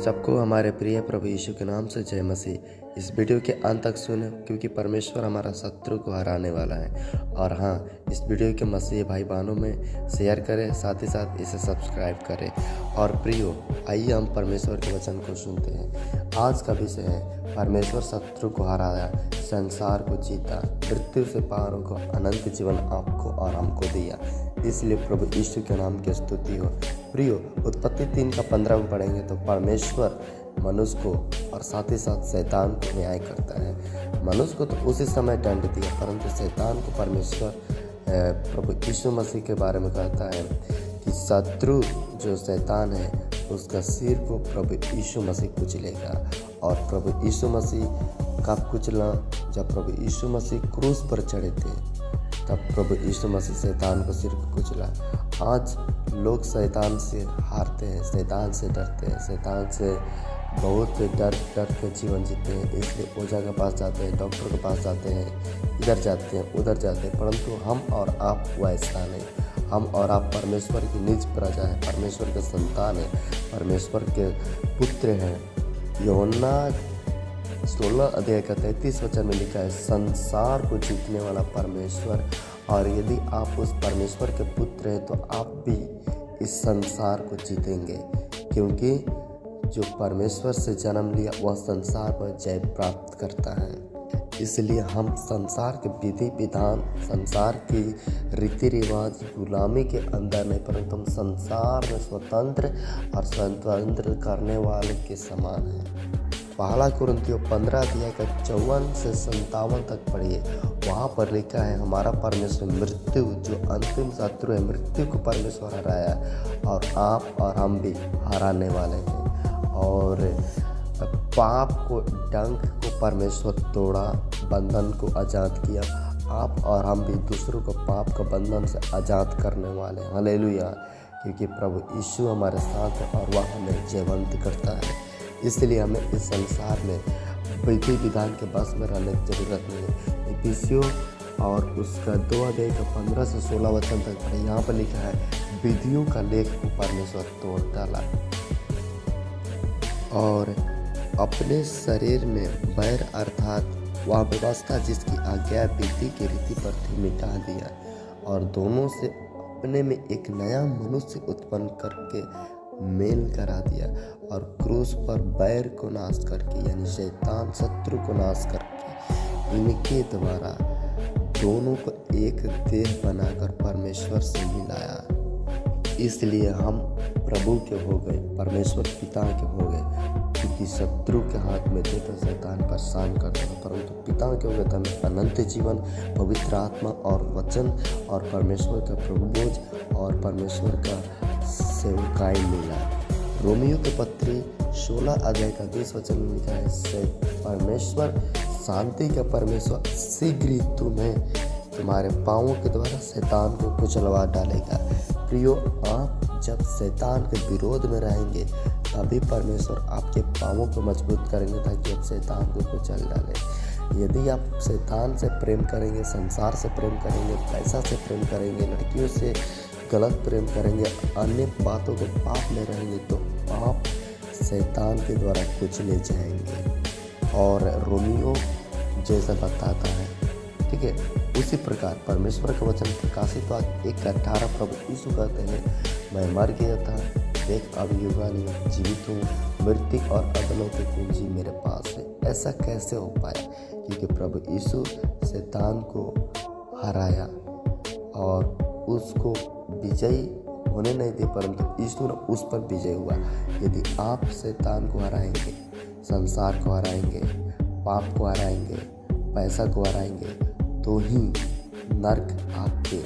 सबको हमारे प्रिय प्रभु यीशु के नाम से जय मसीह। इस वीडियो के अंत तक सुने क्योंकि परमेश्वर हमारा शत्रु को हराने वाला है। और हाँ, इस वीडियो के मसीह भाई बहनों में शेयर करें, साथ ही साथ इसे सब्सक्राइब करें। और प्रियो, आइए हम परमेश्वर के वचन को सुनते हैं। आज का विषय है परमेश्वर शत्रु को हराया, संसार को जीता, मृत्यु से पारों को अनंत जीवन आपको और हमको दिया। इसलिए प्रभु यीशु के नाम की स्तुति हो। प्रियो, उत्पत्ति 3:15 में पढ़ेंगे तो परमेश्वर मनुष्य को और साथ ही साथ शैतान को न्याय करता है। मनुष्य को तो उसी समय दंड दिया, परंतु शैतान को परमेश्वर प्रभु यीशु मसीह के बारे में कहता है कि शत्रु जो शैतान है उसका सिर को प्रभु यीशु मसीह कुचलेगा। और प्रभु यीशु मसीह कब कुचला? जब प्रभु यीशु मसीह क्रूस पर चढ़े थे, तब प्रभु यीशु मसीह शैतान को सिर को कुचला। आज लोग शैतान से हारते हैं, शैतान से डरते हैं, शैतान से बहुत डर के जीवन जीते हैं। इसलिए ओझा के पास जाते हैं, डॉक्टर के पास जाते हैं, इधर जाते हैं, उधर जाते हैं। परंतु हम और आप वैसा नहीं। हम और आप परमेश्वर की निज प्रजा है, परमेश्वर के संतान है, परमेश्वर के पुत्र हैं। यूहन्ना 16:33 में लिखा है, संसार को जीतने वाला परमेश्वर। और यदि आप उस परमेश्वर के पुत्र हैं तो आप भी इस संसार को जीतेंगे, क्योंकि जो परमेश्वर से जन्म लिया वह संसार पर जय प्राप्त करता है। इसलिए हम संसार के विधि विधान, संसार की रीति रिवाज, गुलामी के अंदर नहीं, परंतु हम संसार में स्वतंत्र और स्वतंत्र करने वाले के समान हैं। पहला कुरिन्थियों 15:54 से 57 तक पढ़िए। वहाँ पर लिखा है, हमारा परमेश्वर मृत्यु जो अंतिम शत्रु है, मृत्यु को परमेश्वर हराया और आप और हम भी हराने वाले हैं। और पाप को, डंक को परमेश्वर तोड़ा, बंधन को आज़ाद किया। आप और हम भी दूसरों को पाप का बंधन से आज़ाद करने वाले हैं। हालेलुया! क्योंकि प्रभु यीशु हमारे साथ है और वह हमें जयवंत करता है। इसलिए हमें इस संसार में विधि विधान के बस में रहने की जरूरत नहीं है। इफिसियों और उसका 2:15 से 16 वचन तक यहाँ पर लिखा है, विधियों का लेख को परमेश्वर तोड़ डाला और अपने शरीर में बैर अर्थात वह व्यवस्था जिसकी आज्ञा विधि की रीति पर थी मिटा दिया, और दोनों से अपने में एक नया मनुष्य उत्पन्न करके मेल करा दिया। और क्रूस पर बैर को नाश करके, यानी शैतान शत्रु को नाश करके, इनके द्वारा दोनों को एक देह बनाकर परमेश्वर से मिलाया। इसलिए हम प्रभु के हो गए, परमेश्वर पिता के हो गए। क्योंकि शत्रु के हाथ में थे तो शैतान परेशान करता था, परंतु पिता के हो गए तो हमें अनंत जीवन, पवित्र आत्मा और वचन और परमेश्वर का प्रभुभोज और परमेश्वर का सेवकाई मिला। रोमियो के पत्री 16:20 में लिखा है, परमेश्वर शांति का परमेश्वर शीघ्र ही तुम्हें तुम्हारे पाँवों के द्वारा शैतान को कुचलवा डालेगा। प्रियो, आप जब शैतान के विरोध में रहेंगे तभी परमेश्वर आपके पाँवों को मजबूत करेंगे ताकि आप शैतान को कुचल डालें। यदि आप शैतान से प्रेम करेंगे, संसार से प्रेम करेंगे, पैसा से प्रेम करेंगे, लड़कियों से गलत प्रेम करेंगे, अन्य बातों के पाप में रहेंगे, तो आप शैतान के द्वारा कुचले जाएंगे। और रोमियो जैसा बताता है, ठीक है, उसी प्रकार परमेश्वर का वचन प्रकाशित 1:18 प्रभु यीशु कहते हैं, मैं मर गया था, देख अब युगानुयुग जीवित हूँ, मृत्यु और अदलों की कुंजी मेरे पास है। ऐसा कैसे हो पाया? क्योंकि प्रभु यीशु शैतान को हराया और उसको विजयी होने नहीं दे, परंतु यीशु ने उस पर विजय हुआ। यदि आप शैतान को हराएंगे, संसार को हराएंगे, पाप को हराएंगे, पैसा को हराएंगे, तो ही नर्क आपके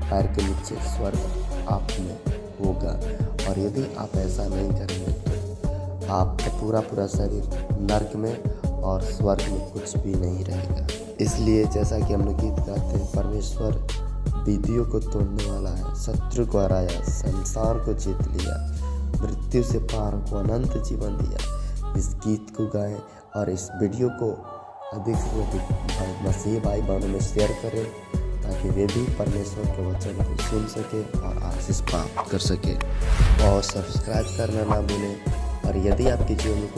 पैर के नीचे, स्वर्ग आप में होगा। और यदि आप ऐसा नहीं करेंगे तो आपका पूरा शरीर नर्क में और स्वर्ग में कुछ भी नहीं रहेगा। इसलिए जैसा कि हम लोग गीत गाते हैं, परमेश्वर विधियों को तोड़ने वाला है, शत्रु को हराया, संसार को जीत लिया, मृत्यु से पार को अनंत जीवन दिया। इस गीत को गाएं और इस वीडियो को अधिक से अधिक मसीह भाई बहनों में शेयर करें ताकि वे भी परमेश्वर के वचन को सुन सके और आशीष प्राप्त कर सके। और सब्सक्राइब करना ना भूलें और यदि आपके जीवन में